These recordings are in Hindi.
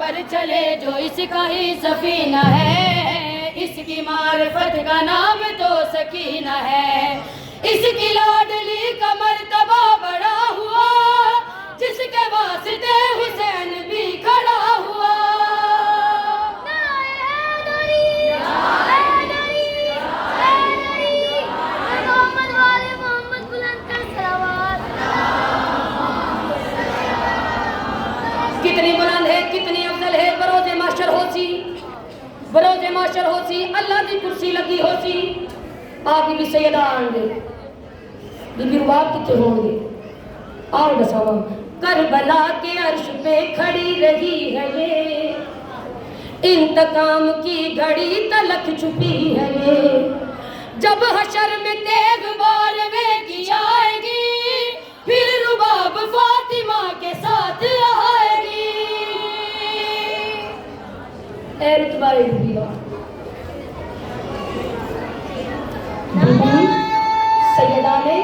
पर चले जो इसका ही सफीना है, इसकी मारिफत का नाम तो सकीना है। इसकी लाडली का मर्तबा बड़ा हुआ, जिसके वास्ते हुसैन भी खड़ा हुआ। कितनी बुलंद है, कितनी अफजल है बरोज़े माशर होसी, बरोज़े माशर होसी अल्लाह की कुर्सी लगी होसी। आप भी सैयदा आएंगे, बीबी रुबाब कितने होंगे, आओ दसावा। करबला के अर्श पे खड़ी रही है ये, इंतकाम की घड़ी तलक छुपी है ये। जब हशर में तेग बारवे की आएगी, फिर रुबाब फातिमा के साथ आएगी। ए रुतबा सैयदा ने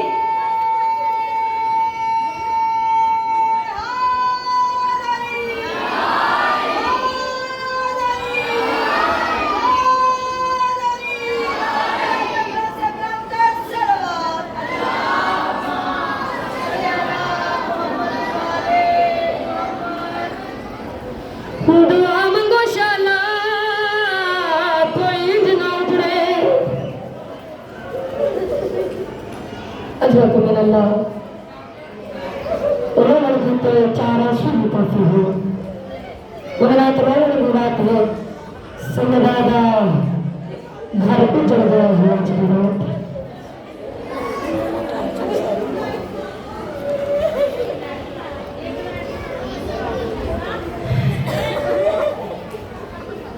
घर उजड़ गया है।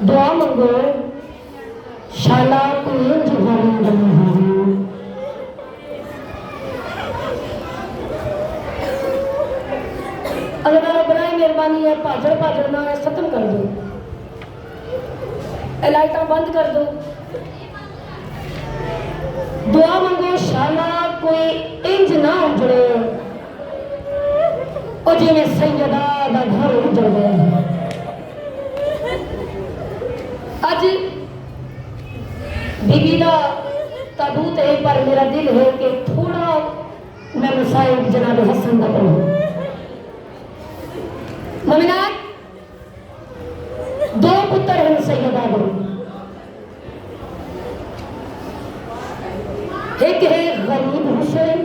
दुआ मंगो शाला अल्लाह बड़ा मेहरबानी है, भाजड़ भाजड़ ना खत्म कर दो, लाइटा बंद कर दो। दुआ मंगो शाला कोई इंज ना उजड़े और जिवें सैयदा दा घर उजड़ गया। अज बीबी का ताबूत है, पर मेरा दिल है कि थोड़ा मैं मुसाइब जनाब हसन का पढ़ूं। मोमिनात, दो पुत्र हैं सैयदा को, एक है गरीब हुसैन,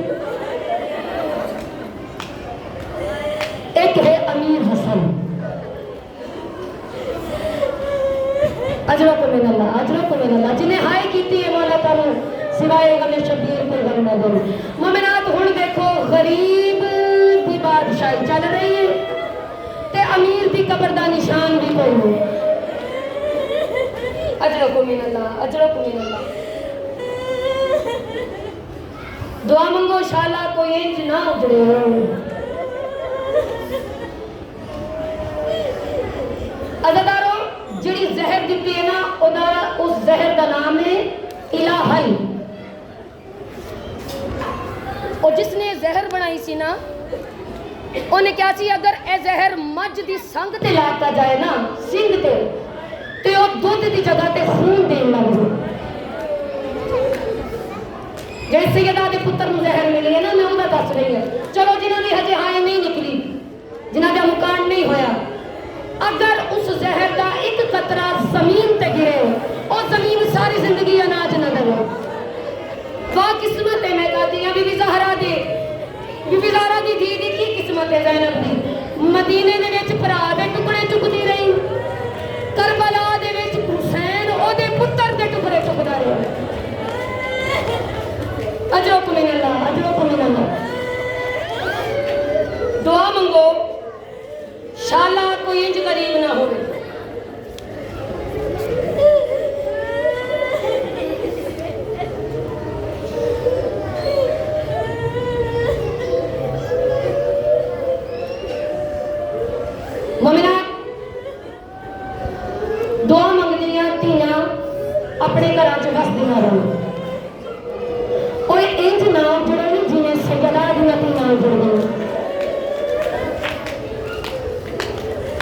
एक है अमीर हसन। अजरा को मिन अल्लाह, अजरा को मिन अल्लाह, जिन्हें हाय कीती है मौला ताला सिवाय गले शबीर कोई गल ना दे। मोमिनात हुण देखो, गरीब की बादशाही चल रही है ते अमीर की कब्र दा निशान भी कोई नहीं। अजरा को मिन अल्लाह, अजरा को मिन अल्लाह। दुआ मंगो शाला कोई इंज ना उजड़े हो। अज़ादारो जिहड़ी जहर दिती है ना, ओदा उस जहर का नाम है इलाही। और जिसने जहर बनाई सी ना, उन्हें क्या सी, अगर ए जहर मज दी संग ते लाता जाए ना, सिंग ते ओ दूध दी जगह ते खून देन लग जाए। जैसे सैयदा दे पुत्र नूं जहर मिली है ना, मैं उहदा दस रही है। चलो जिन्हां दी हजे हाय नहीं निकली, जिन्हां दा मुकान नहीं होया, अगर उस जहर का एक कतरा जमीन ते गिरे और जमीन सारी जिंदगी अनाज न दे, वाह किस्मत है। मैं कहती हूं बीबी ज़हरा दी, बीबी ज़हरा दी धी दी की किस्मत है ज़ैनब दी। मदीने दे विच भरा दे टुकड़े चुकदी रही, करबला दे विच हुसैन ओदे पुत्र दे टुकड़े चुकदा रहा। अजरो को मिन अल्लाह, अजरो को मिन अल्लाह। दुआ मंगो शाला कोई इंज गरीब ना हो। मोमिनात, दुआ मंगदियां धीयां अपने घर च वसदियां रहन, कोई इंज ना जुड़न जिवें सैयदा दियां धीयां जुड़ गईयां।